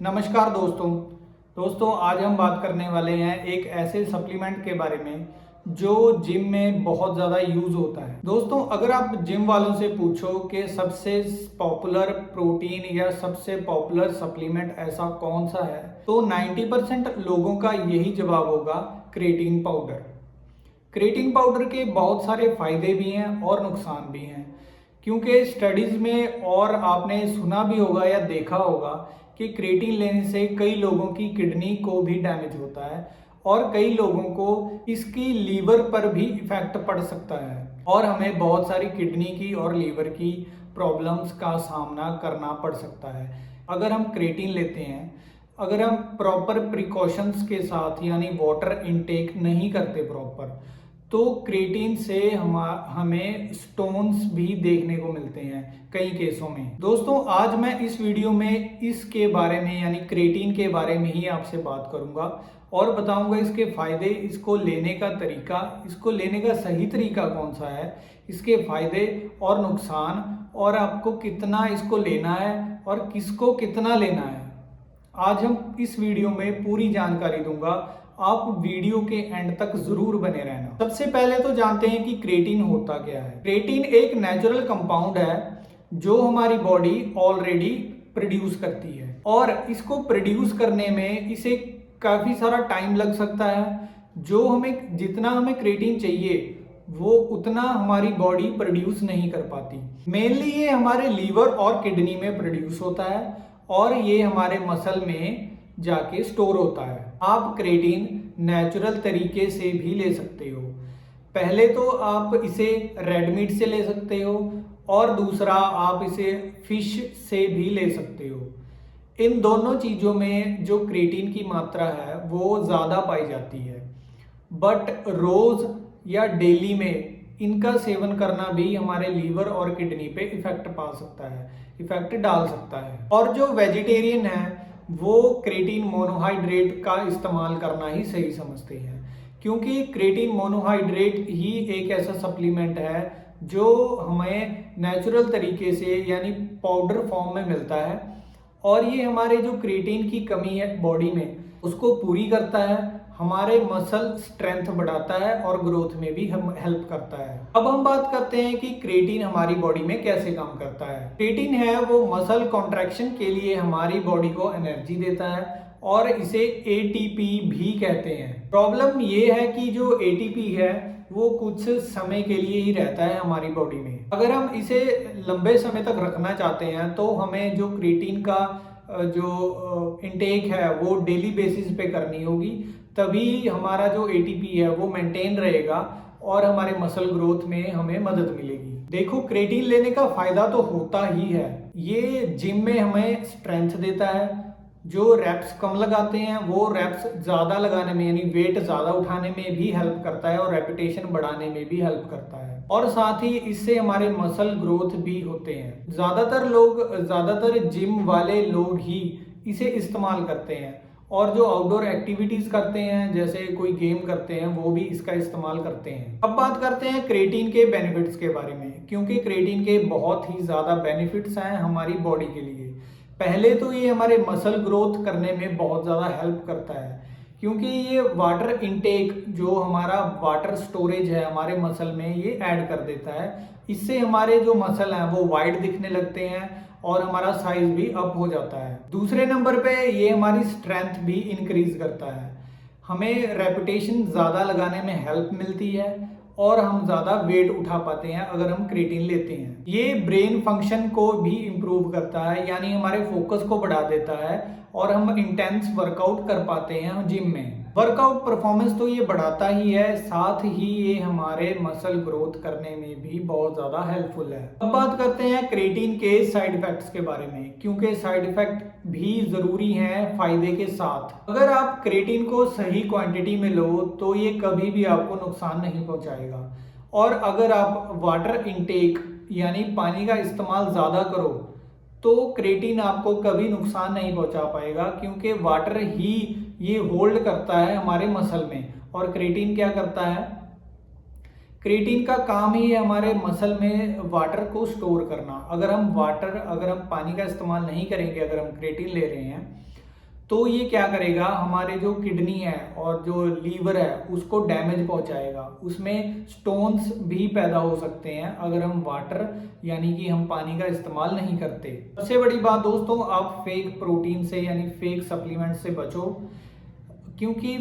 नमस्कार दोस्तों आज हम बात करने वाले हैं एक ऐसे सप्लीमेंट के बारे में जो जिम में बहुत ज़्यादा यूज़ होता है। दोस्तों अगर आप जिम वालों से पूछो कि सबसे पॉपुलर प्रोटीन या सबसे पॉपुलर सप्लीमेंट ऐसा कौन सा है, तो 90% लोगों का यही जवाब होगा क्रेटीन पाउडर। क्रेटीन पाउडर के बहुत सारे फायदे भी हैं और नुकसान भी हैं, क्योंकि स्टडीज़ में और आपने सुना भी होगा या देखा होगा कि क्रेटीन लेने से कई लोगों की किडनी को भी डैमेज होता है और कई लोगों को इसकी लीवर पर भी इफेक्ट पड़ सकता है और हमें बहुत सारी किडनी की और लीवर की प्रॉब्लम्स का सामना करना पड़ सकता है अगर हम क्रेटीन लेते हैं। अगर हम प्रॉपर प्रिकॉशंस के साथ यानी वाटर इनटेक नहीं करते प्रॉपर, तो क्रेटीन से हमें स्टोन्स भी देखने को मिलते हैं कई केसों में। दोस्तों आज मैं इस वीडियो में इसके बारे में यानी क्रेटीन के बारे में ही आपसे बात करूंगा और बताऊंगा इसके फायदे, इसको लेने का तरीका, इसको लेने का सही तरीका कौन सा है, इसके फायदे और नुकसान, और आपको कितना इसको लेना है और किसको कितना लेना है। आज हम इस वीडियो में पूरी जानकारी दूंगा, आप वीडियो के एंड तक जरूर बने रहना। सबसे पहले तो जानते हैं कि क्रेटीन होता क्या है। क्रेटीन एक नेचुरल कंपाउंड है जो हमारी बॉडी ऑलरेडी प्रोड्यूस करती है और इसको प्रोड्यूस करने में इसे काफी सारा टाइम लग सकता है। जो हमें जितना हमें क्रेटीन चाहिए वो उतना हमारी बॉडी प्रोड्यूस नहीं कर पाती। मेनली ये हमारे लीवर और किडनी में प्रोड्यूस होता है और ये हमारे मसल में जाके स्टोर होता है। आप क्रेटीन नेचुरल तरीके से भी ले सकते हो। पहले तो आप इसे रेड मीट से ले सकते हो और दूसरा आप इसे फिश से भी ले सकते हो। इन दोनों चीज़ों में जो क्रेटीन की मात्रा है वो ज़्यादा पाई जाती है, बट रोज़ या डेली में इनका सेवन करना भी हमारे लीवर और किडनी पे इफेक्ट पा सकता है, इफेक्ट डाल सकता है। और जो वेजिटेरियन है वो क्रेटीन मोनोहाइड्रेट का इस्तेमाल करना ही सही समझते हैं, क्योंकि क्रेटीन मोनोहाइड्रेट ही एक ऐसा सप्लीमेंट है जो हमें नेचुरल तरीके से यानी पाउडर फॉर्म में मिलता है और ये हमारे जो क्रेटीन की कमी है बॉडी में उसको पूरी करता है, हमारे मसल स्ट्रेंथ बढ़ाता है और ग्रोथ में भी हम हेल्प करता है। अब हम बात करते हैं कि क्रेटीन हमारी बॉडी में कैसे काम करता है। क्रेटीन है वो मसल कॉन्ट्रैक्शन के लिए हमारी बॉडी को एनर्जी देता है और इसे एटीपी भी कहते हैं। प्रॉब्लम ये है कि जो एटीपी है वो कुछ समय के लिए ही रहता है हमारी बॉडी में। अगर हम इसे लंबे समय तक रखना चाहते हैं तो हमें जो क्रेटीन का जो इनटेक है वो डेली बेसिस पे करनी होगी, तभी हमारा जो एटीपी है वो मेंटेन रहेगा और हमारे मसल ग्रोथ में हमें मदद मिलेगी। देखो क्रेटीन लेने का फायदा तो होता ही है, ये जिम में हमें स्ट्रेंथ देता है। जो रैप्स कम लगाते हैं वो रैप्स ज़्यादा लगाने में यानी वेट ज़्यादा उठाने में भी हेल्प करता है और रेपिटेशन बढ़ाने में भी हेल्प करता है और साथ ही इससे हमारे मसल ग्रोथ भी होते हैं। ज़्यादातर जिम वाले लोग ही इसे इस्तेमाल करते हैं और जो आउटडोर एक्टिविटीज करते हैं जैसे कोई गेम करते हैं वो भी इसका इस्तेमाल करते हैं। अब बात करते हैं क्रेटीन के बेनिफिट्स के बारे में, क्योंकि क्रेटीन के बहुत ही ज़्यादा बेनिफिट्स हैं हमारी बॉडी के लिए। पहले तो ये हमारे मसल ग्रोथ करने में बहुत ज़्यादा हेल्प करता है, क्योंकि ये वाटर इनटेक जो हमारा वाटर स्टोरेज है हमारे मसल में ये ऐड कर देता है। इससे हमारे जो मसल हैं वो वाइड दिखने लगते हैं और हमारा साइज भी अप हो जाता है। दूसरे नंबर पे ये हमारी स्ट्रेंथ भी इंक्रीज करता है, हमें रेपिटेशन ज़्यादा लगाने में हेल्प मिलती है और हम ज़्यादा वेट उठा पाते हैं अगर हम क्रेटीन लेते हैं। ये ब्रेन फंक्शन को भी इम्प्रूव करता है, यानी हमारे फोकस को बढ़ा देता है और हम इंटेंस वर्कआउट कर पाते हैं जिम में। वर्कआउट परफॉर्मेंस तो ये बढ़ाता ही है, साथ ही ये हमारे मसल ग्रोथ करने में भी बहुत ज़्यादा हेल्पफुल है। अब बात करते हैं क्रेटीन के साइड इफेक्ट्स के बारे में, क्योंकि साइड इफेक्ट भी ज़रूरी हैं फायदे के साथ। अगर आप क्रेटीन को सही क्वांटिटी में लो तो ये कभी भी आपको नुकसान नहीं पहुंचाएगा, और अगर आप वाटर इनटेक यानी पानी का इस्तेमाल ज़्यादा करो तो क्रेटीन आपको कभी नुकसान नहीं पहुंचा पाएगा, क्योंकि वाटर ही ये होल्ड करता है हमारे मसल में। और क्रेटीन क्या करता है, क्रेटीन का काम ही है हमारे मसल में वाटर को स्टोर करना। अगर हम पानी का इस्तेमाल नहीं करेंगे, अगर हम क्रेटीन ले रहे हैं तो ये क्या करेगा, हमारे जो किडनी है और जो लीवर है उसको डैमेज पहुंचाएगा। उसमें स्टोन्स भी पैदा हो सकते हैं अगर हम वाटर यानी कि हम पानी का इस्तेमाल नहीं करते। सबसे बड़ी बात दोस्तों, आप फेक प्रोटीन से यानी फेक सप्लीमेंट से बचो, क्योंकि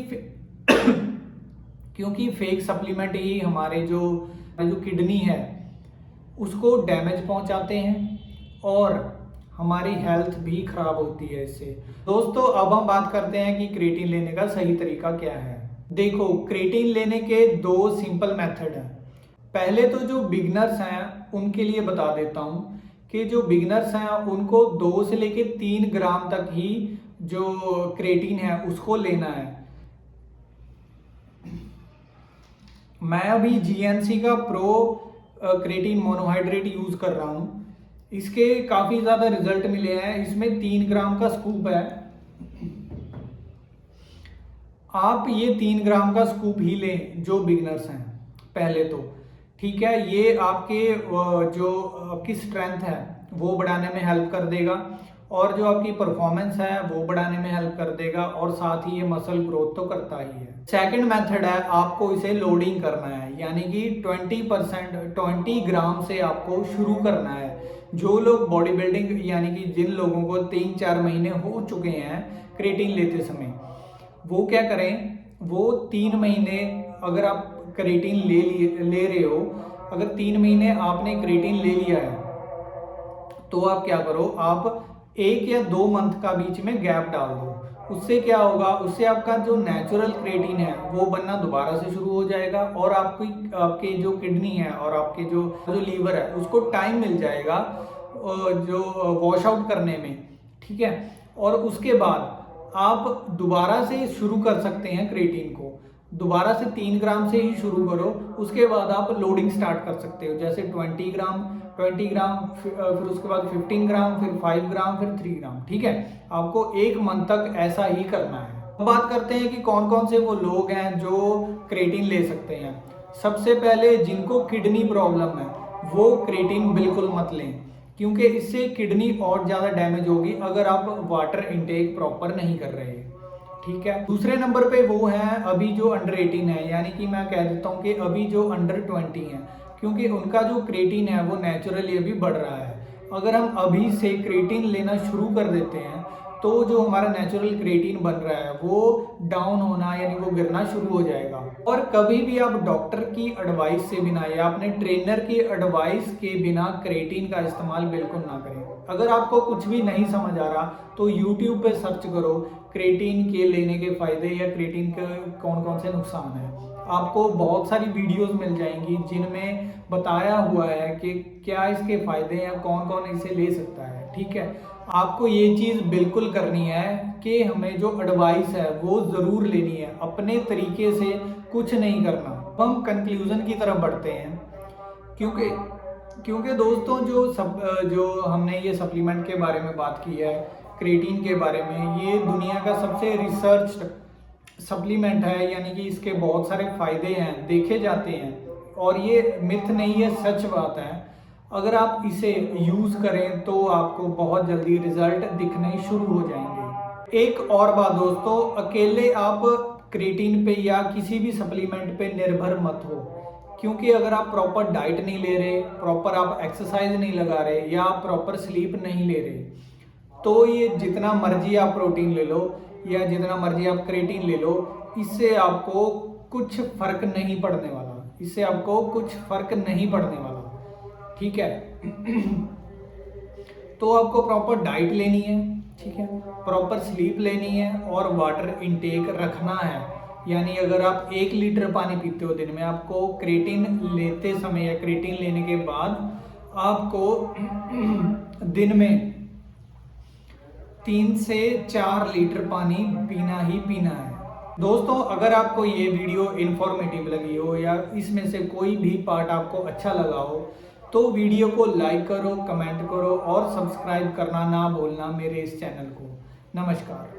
क्योंकि फेक सप्लीमेंट ही हमारे जो किडनी है उसको डैमेज पहुंचाते हैं और हमारी हेल्थ भी खराब होती है इससे। दोस्तों अब हम बात करते हैं कि क्रिएटिन लेने का सही तरीका क्या है। देखो, क्रिएटिन लेने के 2 सिंपल मेथड हैं। पहले तो जो बिगनर्स हैं उनके लिए बता देता हूं कि जो बिगनर्स हैं उनको 2 से लेके 3 ग्राम तक ही जो क्रिएटिन है उसको लेना है। मैं अभी जीएनसी का प्रो क्रिएटिन मोनोहाइड्रेट यूज कर रहा हूं। इसके काफी ज्यादा रिजल्ट मिले हैं। इसमें 3 ग्राम का स्कूप है। आप ये 3 ग्राम का स्कूप ही लें जो बिगनर्स हैं पहले तो, ठीक है। ये आपके जो आपकी स्ट्रेंथ है वो बढ़ाने में हेल्प कर देगा और जो आपकी परफॉर्मेंस है वो बढ़ाने में हेल्प कर देगा और साथ ही ये मसल ग्रोथ तो करता ही है। सेकंड मेथड है, आपको इसे लोडिंग करना है, यानी कि 20 ग्राम से आपको शुरू करना है। जो लोग बॉडी बिल्डिंग यानी कि जिन लोगों को 3-4 महीने हो चुके हैं क्रिएटिन लेते समय, वो क्या करें, वो 3 महीने अगर आप क्रिएटिन ले रहे हो, अगर 3 महीने आपने क्रिएटिन ले लिया है तो आप क्या करो, आप 1 या 2 मंथ का बीच में गैप डाल दो। उससे क्या होगा, उससे आपका जो नेचुरल क्रिएटिन है वो बनना दोबारा से शुरू हो जाएगा और आपके जो किडनी है और आपके जो लीवर है उसको टाइम मिल जाएगा जो वॉश आउट करने में, ठीक है। और उसके बाद आप दोबारा से शुरू कर सकते हैं क्रिएटिन को। दोबारा से 3 ग्राम से ही शुरू करो, उसके बाद आप लोडिंग स्टार्ट कर सकते हो, जैसे 20 ग्राम, फिर उसके बाद 15 ग्राम, फिर 5 ग्राम, फिर 3 ग्राम, ठीक है। आपको 1 मंथ तक ऐसा ही करना है। अब बात करते हैं कि कौन कौन से वो लोग हैं जो क्रिएटिन ले सकते हैं। सबसे पहले जिनको किडनी प्रॉब्लम है वो क्रिएटिन बिल्कुल मत लें, क्योंकि इससे किडनी और ज्यादा डैमेज होगी अगर आप वाटर इनटेक प्रॉपर नहीं कर रहे, ठीक है। दूसरे नंबर पे वो है अभी जो अंडर 18 है, यानी कि मैं कह देता हूँ कि अभी जो अंडर 20 है, क्योंकि उनका जो क्रिएटिन है वो नेचुरली अभी बढ़ रहा है। अगर हम अभी से क्रिएटिन लेना शुरू कर देते हैं तो जो हमारा नेचुरल क्रिएटिन बन रहा है वो डाउन होना यानी वो गिरना शुरू हो जाएगा। और कभी भी आप डॉक्टर की एडवाइस से बिना या अपने ट्रेनर की एडवाइस के बिना क्रिएटिन का इस्तेमाल बिल्कुल ना करें। अगर आपको कुछ भी नहीं समझ आ रहा तो यूट्यूब पे सर्च करो क्रिएटिन के लेने के फायदे या क्रिएटिन के कौन कौन से नुकसान है। आपको बहुत सारी वीडियोस मिल जाएंगी जिनमें बताया हुआ है कि क्या इसके फायदे हैं, कौन कौन इसे ले सकता है, ठीक है। आपको ये चीज़ बिल्कुल करनी है कि हमें जो एडवाइस है वो ज़रूर लेनी है, अपने तरीके से कुछ नहीं करना। अब हम कंक्लूजन की तरफ बढ़ते हैं, क्योंकि दोस्तों जो हमने ये सप्लीमेंट के बारे में बात की है, क्रिएटिन के बारे में, ये दुनिया का सबसे रिसर्च सप्लीमेंट है, यानी कि इसके बहुत सारे फायदे हैं, देखे जाते हैं और ये मिथ नहीं है, सच बात है। अगर आप इसे यूज करें तो आपको बहुत जल्दी रिजल्ट दिखने शुरू हो जाएंगे। एक और बात दोस्तों, अकेले आप क्रिएटिन पे या किसी भी सप्लीमेंट पे निर्भर मत हो, क्योंकि अगर आप प्रॉपर डाइट नहीं ले रहे, प्रॉपर आप एक्सरसाइज नहीं लगा रहे या आप प्रॉपर स्लीप नहीं ले रहे, तो ये जितना मर्जी आप प्रोटीन ले लो या जितना मर्जी आप क्रिएटिन ले लो, इससे आपको कुछ फर्क नहीं पड़ने वाला, इससे आपको कुछ फर्क नहीं पड़ने वाला, ठीक है। तो आपको प्रॉपर डाइट लेनी है, ठीक है, प्रॉपर स्लीप लेनी है और वाटर इनटेक रखना है। यानी अगर आप 1 लीटर पानी पीते हो दिन में, आपको क्रिएटिन लेते समय या क्रिएटिन लेने के बाद आपको दिन में 3 से 4 लीटर पानी पीना ही पीना है। दोस्तों अगर आपको ये वीडियो इन्फॉर्मेटिव लगी हो या इसमें से कोई भी पार्ट आपको अच्छा लगा हो तो वीडियो को लाइक करो, कमेंट करो और सब्सक्राइब करना ना भूलना मेरे इस चैनल को। नमस्कार।